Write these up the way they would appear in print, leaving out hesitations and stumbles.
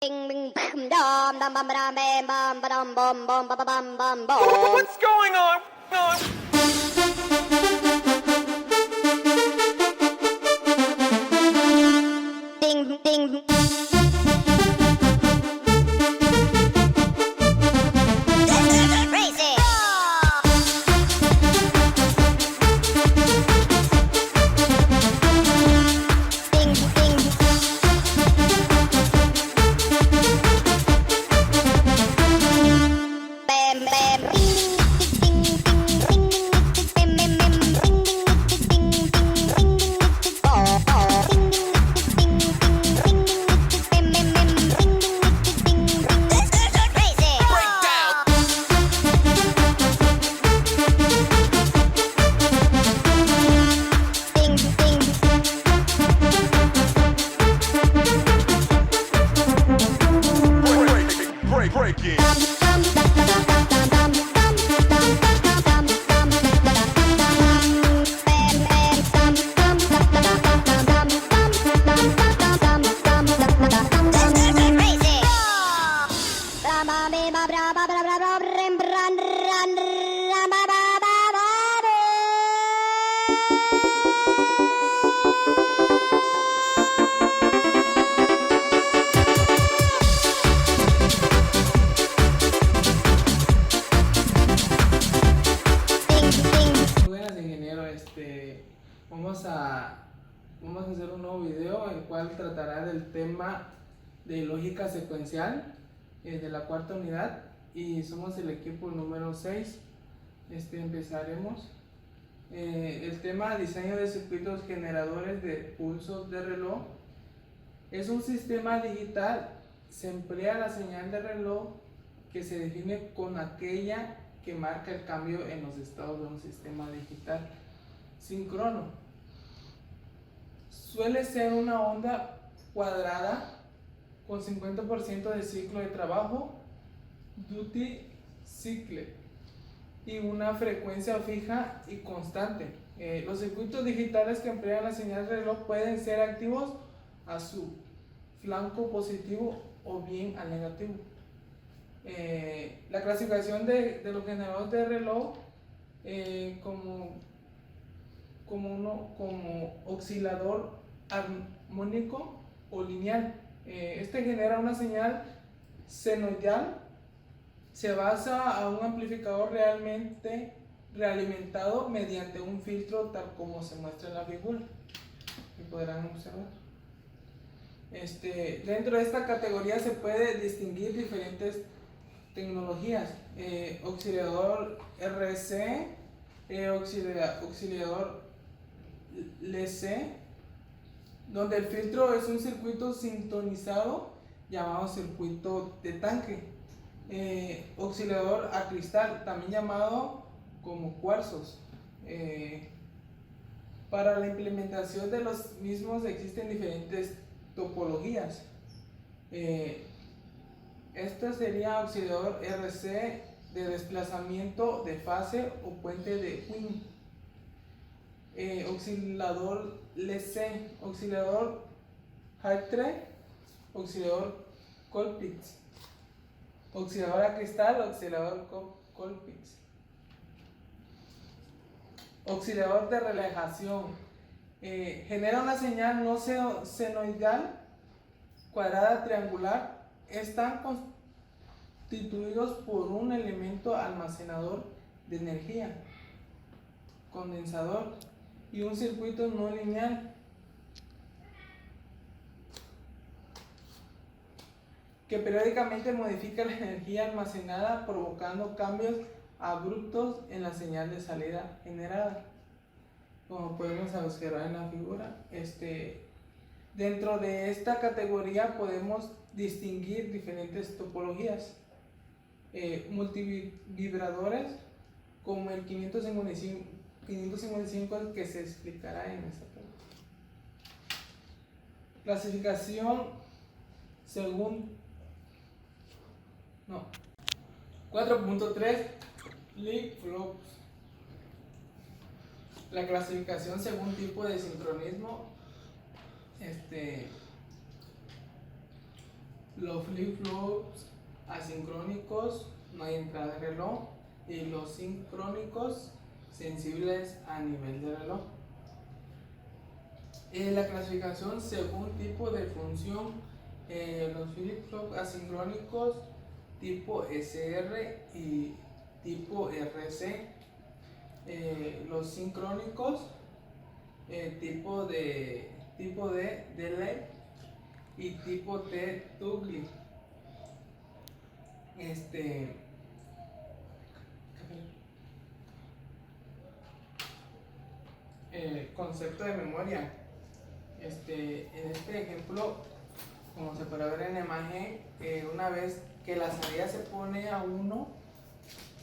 What's going on? Ding, ding. Crazy. Ding, ding. Bam, bam. Ding, ding, ding, ding, ding, ding, ding, ding, ding, ding, ding, ding, oh, oh. Ding, ding, ding, ding, ding, ding, ding, ding, ding, ding, crazy. Breakdown. Ding, ding. Break it. Buenas, ingeniero. Vamos a hacer un nuevo video el cual tratará del tema de lógica secuencial de la cuarta unidad, y somos el equipo número 6. Empezaremos. El tema: diseño de circuitos generadores de pulsos de reloj. Es un sistema digital. Se emplea la señal de reloj que se define con aquella que marca el cambio en los estados de un sistema digital síncrono. Suele ser una onda cuadrada con 50% de ciclo de trabajo, duty cycle, y una frecuencia fija y constante. Los circuitos digitales que emplean la señal de reloj pueden ser activos a su flanco positivo o bien al negativo. La clasificación de los generadores de reloj como oscilador armónico o lineal. Este genera una señal senoidal. Se basa a un amplificador realmente realimentado mediante un filtro, tal como se muestra en la figura, que podrán observar. Dentro de esta categoría se puede distinguir diferentes tecnologías: oscilador RC, oscilador LC, donde el filtro es un circuito sintonizado llamado circuito de tanque. Oscilador a cristal, también llamado como cuarzos. Para la implementación de los mismos existen diferentes topologías. Este sería oscilador RC de desplazamiento de fase o puente de Wien. Oscilador LC, oscilador Hartree, oscilador Colpitts, oscilador a cristal, oscilador Colpitts. Oscilador de relajación, genera una señal no senoidal, cuadrada, triangular. Están constituidos por un elemento almacenador de energía, condensador, y un circuito no lineal que periódicamente modifica la energía almacenada, provocando cambios abruptos en la señal de salida generada, como podemos observar en la figura. Dentro de esta categoría podemos distinguir diferentes topologías: multivibradores, como el 555 que se explicará en esta pregunta. Clasificación según 4.3 flip-flops. La clasificación según tipo de sincronismo. Los flip-flops asincrónicos no hay entrada de reloj, y los sincrónicos sensibles a nivel de reloj. La clasificación según tipo de función, los flip-flops asincrónicos tipo SR y tipo RC, los sincrónicos tipo D delay y tipo T tugly. Concepto de memoria. En este ejemplo, como se puede ver en la imagen, una vez que la salida se pone a 1,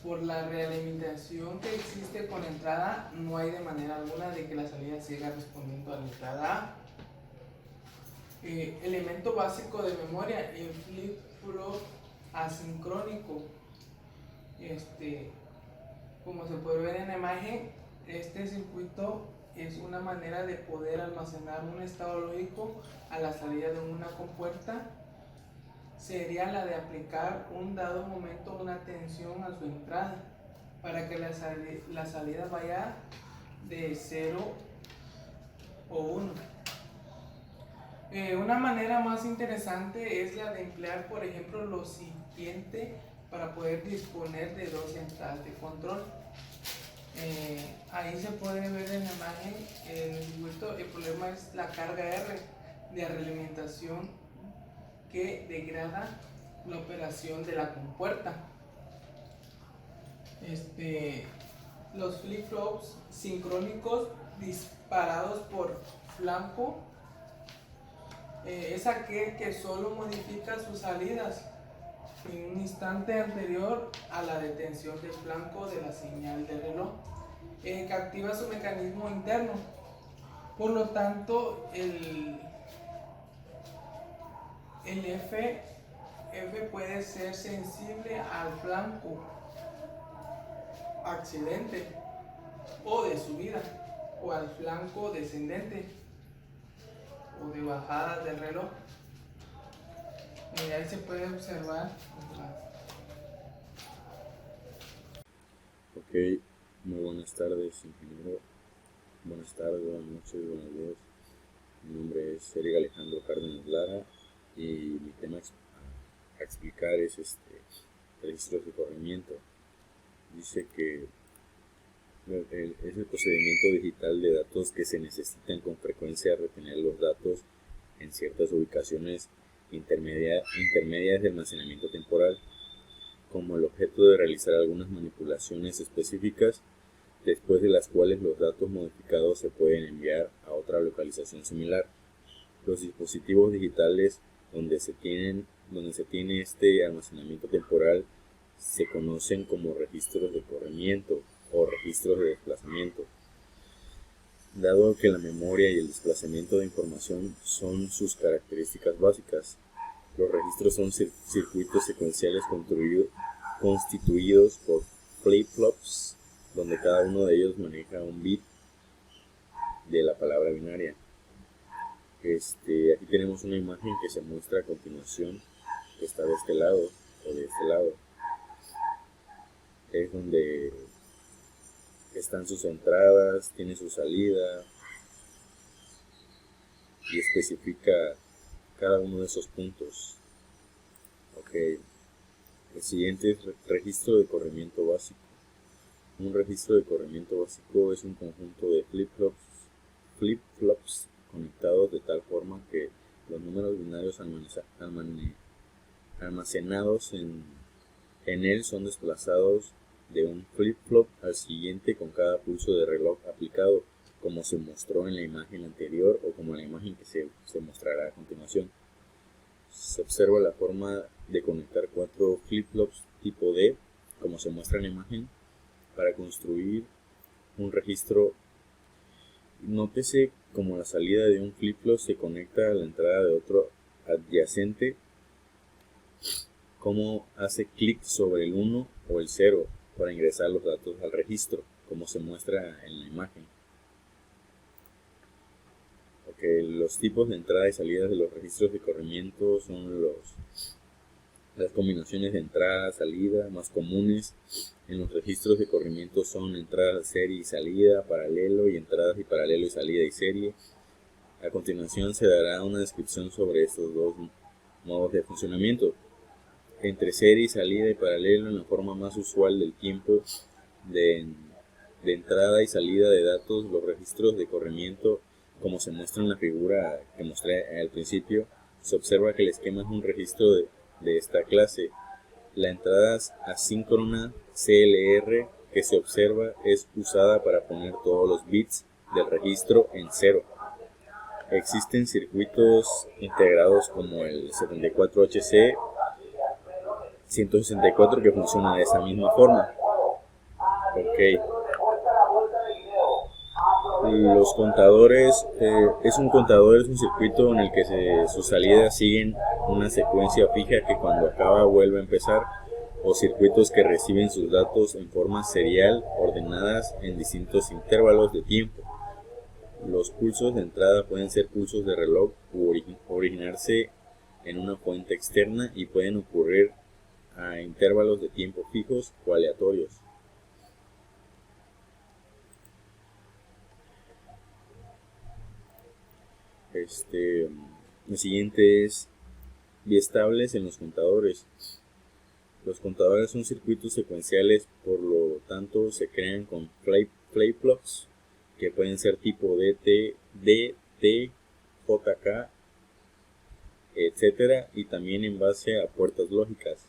por la realimentación que existe con la entrada, no hay de manera alguna de que la salida siga respondiendo a la entrada A. Elemento básico de memoria, el flip-flop asincrónico. Como se puede ver en la imagen, este circuito es una manera de poder almacenar un estado lógico a la salida de una compuerta. Sería la de aplicar un dado momento una tensión a su entrada para que la salida vaya de 0 o 1. Una manera más interesante es la de emplear, por ejemplo, lo siguiente para poder disponer de dos entradas de control. Ahí se puede ver en la imagen el circuito. El problema es la carga R de realimentación que degrada la operación de la compuerta. Los flip-flops sincrónicos disparados por flanco es aquel que solo modifica sus salidas en un instante anterior a la detención del flanco de la señal de reloj, que activa su mecanismo interno. Por lo tanto, el F puede ser sensible al flanco ascendente o de subida, o al flanco descendente o de bajada del reloj. Ahí se puede observar. Ok, muy buenas tardes, ingeniero. Buenas tardes, buenas noches, buenos días. Mi nombre es Eric Alejandro Cárdenas Lara y mi tema a explicar es registros de corrimiento. Dice que es el procedimiento digital de datos que se necesitan con frecuencia retener los datos en ciertas ubicaciones intermedias de almacenamiento temporal, como el objeto de realizar algunas manipulaciones específicas, después de las cuales los datos modificados se pueden enviar a otra localización similar. Los dispositivos digitales donde se tiene este almacenamiento temporal se conocen como registros de corrimiento o registros de desplazamiento. Dado que la memoria y el desplazamiento de información son sus características básicas, los registros son circuitos secuenciales constituidos por flip-flops, donde cada uno de ellos maneja un bit de la palabra binaria. Aquí tenemos una imagen que se muestra a continuación, que está de este lado o de este lado. Es donde están sus entradas, tiene su salida y especifica cada uno de esos puntos. Ok, el siguiente es registro de corrimiento básico. Un registro de corrimiento básico es un conjunto de flip-flops conectados de tal forma que los números binarios almacenados en él son desplazados de un flip-flop al siguiente con cada pulso de reloj aplicado, como se mostró en la imagen anterior o como en la imagen que se mostrará a continuación. Se observa la forma de conectar 4 flip-flops tipo D, como se muestra en la imagen, para construir un registro. Nótese como la salida de un flip-flop se conecta a la entrada de otro adyacente, como hace clic sobre el 1 o el 0 para ingresar los datos al registro, como se muestra en la imagen. Ok, Que los tipos de entrada y salida de los registros de corrimiento son las combinaciones de entrada, salida más comunes. En los registros de corrimiento son entradas, serie y salida, paralelo y entradas y paralelo y salida y serie. A continuación se dará una descripción sobre estos dos modos de funcionamiento. Entre serie y salida y paralelo, en la forma más usual del tiempo de entrada y salida de datos, los registros de corrimiento, como se muestra en la figura que mostré al principio, se observa que el esquema es un registro de esta clase. La entrada asíncrona CLR que se observa es usada para poner todos los bits del registro en cero. Existen circuitos integrados como el 74HC 164 que funciona de esa misma forma. Los contadores, es un circuito en el que sus salidas siguen una secuencia fija que cuando acaba vuelve a empezar, o circuitos que reciben sus datos en forma serial ordenadas en distintos intervalos de tiempo. Los pulsos de entrada pueden ser pulsos de reloj u originarse en una fuente externa y pueden ocurrir a intervalos de tiempo fijos o aleatorios. El siguiente es biestables en los contadores. Los contadores son circuitos secuenciales, por lo tanto se crean con flip-flops que pueden ser tipo DT, DT, JK, etc. y también en base a puertas lógicas.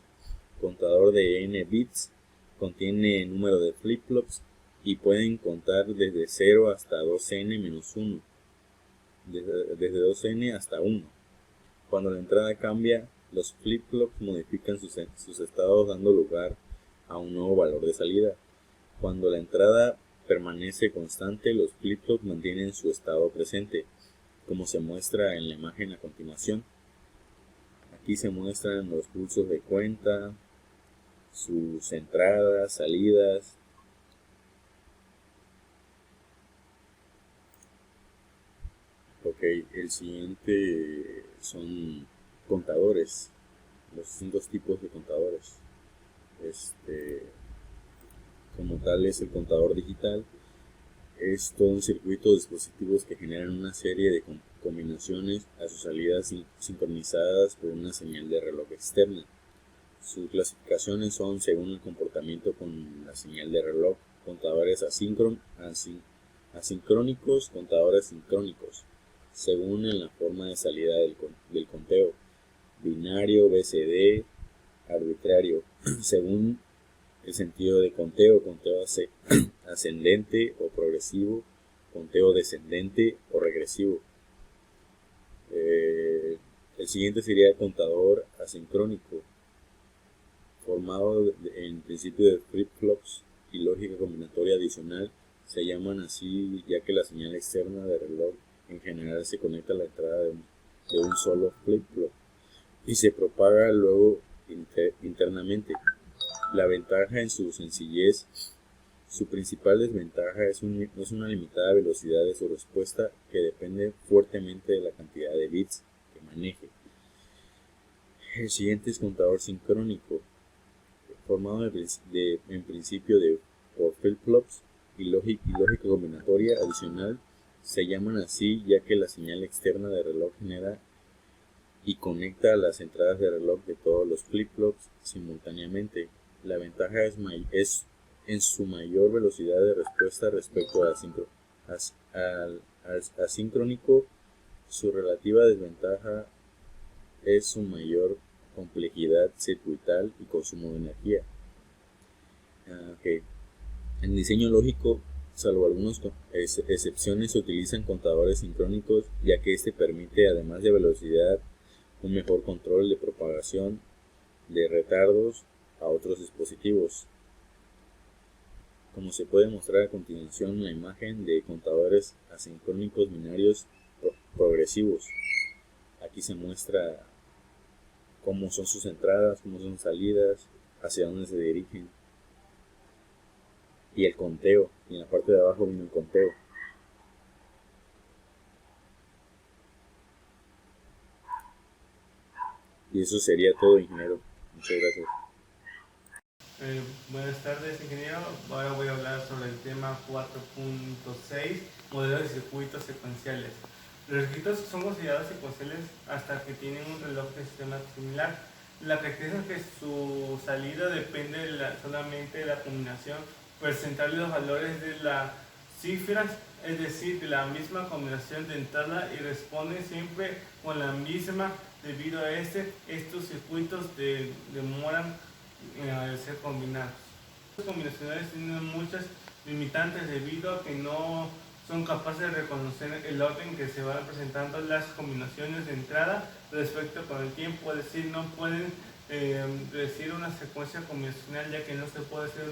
Contador de n bits contiene número de flip-flops y pueden contar desde 0 hasta 2n-1, desde 2n hasta 1. Cuando la entrada cambia, los flip-flops modifican sus estados dando lugar a un nuevo valor de salida. Cuando la entrada permanece constante, los flip-flops mantienen su estado presente, como se muestra en la imagen a continuación. Aquí se muestran los pulsos de cuenta, sus entradas, salidas. El siguiente son contadores, los distintos tipos de contadores. Como tal es el contador digital. Es todo un circuito de dispositivos que generan una serie de combinaciones a sus salidas sincronizadas por una señal de reloj externa. Sus clasificaciones son según el comportamiento con la señal de reloj: contadores asincrónicos, contadores sincrónicos, según en la forma de salida del conteo, binario, BCD, arbitrario, según el sentido de conteo, conteo ascendente o progresivo, conteo descendente o regresivo. El siguiente sería el contador asincrónico, formado en principio de flip-flops y lógica combinatoria adicional. Se llaman así ya que la señal externa del reloj en general se conecta a la entrada de un solo flip-flop y se propaga luego internamente. La ventaja en su sencillez. Su principal desventaja es una limitada velocidad de su respuesta que depende fuertemente de la cantidad de bits que maneje. El siguiente es contador sincrónico, formado en principio por flip-flops y lógica combinatoria adicional. Se llaman así ya que la señal externa del reloj genera y conecta a las entradas de reloj de todos los flip-flops simultáneamente. La ventaja es en su mayor velocidad de respuesta respecto al asincrónico. Su relativa desventaja es su mayor complejidad circuital y consumo de energía. En diseño lógico, salvo algunas excepciones, se utilizan contadores sincrónicos, ya que este permite, además de velocidad, un mejor control de propagación de retardos a otros dispositivos, como se puede mostrar a continuación en la imagen de contadores asincrónicos binarios progresivos. Aquí se muestra cómo son sus entradas, cómo son salidas, hacia dónde se dirigen, y el conteo. Y en la parte de abajo viene el conteo. Y eso sería todo, ingeniero. Muchas gracias. Buenas tardes, ingeniero. Ahora voy a hablar sobre el tema 4.6, modelos de circuitos secuenciales. Los circuitos son considerados secuenciales hasta que tienen un reloj de sistema similar. La característica es que su salida depende solamente de la combinación percentual de los valores de las cifras, es decir, de la misma combinación de entrada, y responden siempre con la misma. Debido a estos circuitos demoran al ser combinados. Los combinacionales tienen muchas limitantes debido a que no son capaces de reconocer el orden que se van presentando las combinaciones de entrada respecto con el tiempo, es decir, no pueden decir una secuencia combinacional, ya que no se puede hacer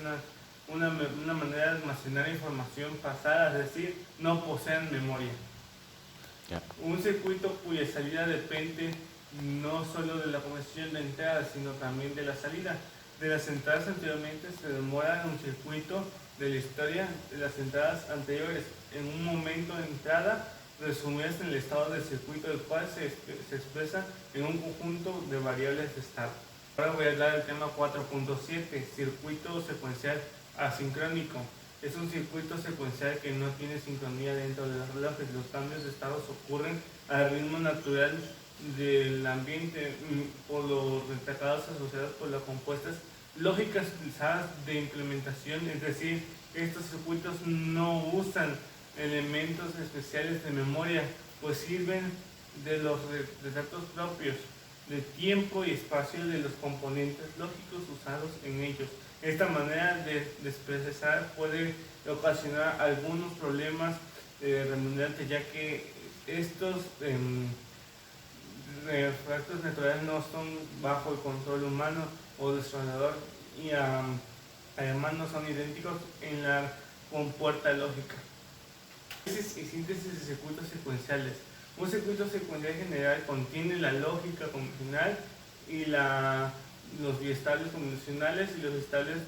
una manera de almacenar información pasada, es decir, no poseen memoria. Un circuito cuya salida depende no solo de la combinación de entrada, sino también de la salida. De las entradas anteriormente se demora un circuito de la historia de las entradas anteriores en un momento de entrada resumidas en el estado del circuito, del cual se expresa en un conjunto de variables de estado. Ahora voy a hablar del tema 4.7, circuito secuencial asincrónico. Es un circuito secuencial que no tiene sincronía dentro de los relojes. Los cambios de estados ocurren al ritmo natural del ambiente por los destacados asociados por las compuestas lógicas utilizadas de implementación, es decir, estos circuitos no usan elementos especiales de memoria, pues sirven de los datos propios de tiempo y espacio de los componentes lógicos usados en ellos. Esta manera de expresar puede ocasionar algunos problemas redundantes, ya que estos factores naturales no son bajo el control humano o del sonador, y además no son idénticos en la compuerta lógica. Síntesis de circuitos secuenciales. Un circuito secuencial general contiene la lógica convencional y los biestables convencionales y los estables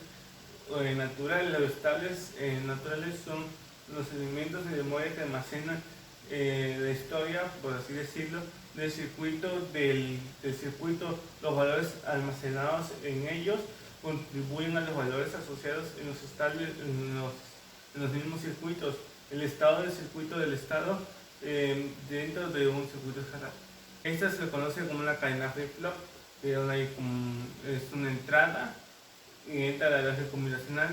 naturales. Los estables naturales son los elementos de memoria que almacenan la historia, por así decirlo, del circuito, los valores almacenados en ellos contribuyen a los valores asociados en los estables, en los mismos circuitos. El estado del circuito del estado dentro de un circuito cerrado. Esta se conoce como una cadena flip-flop, donde es una entrada y entra la lógica combinacional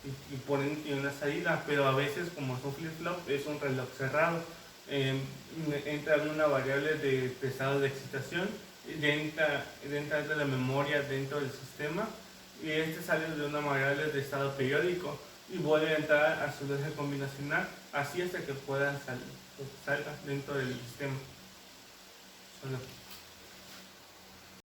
y por ende tiene una salida, pero a veces, como es un flip-flop, es un reloj cerrado. Entra una variable de estado de excitación, entra de la memoria dentro del sistema, y sale de una variable de estado periódico y vuelve a entrar a su lógica combinacional, así hasta que pueda salga dentro del sistema. Solo.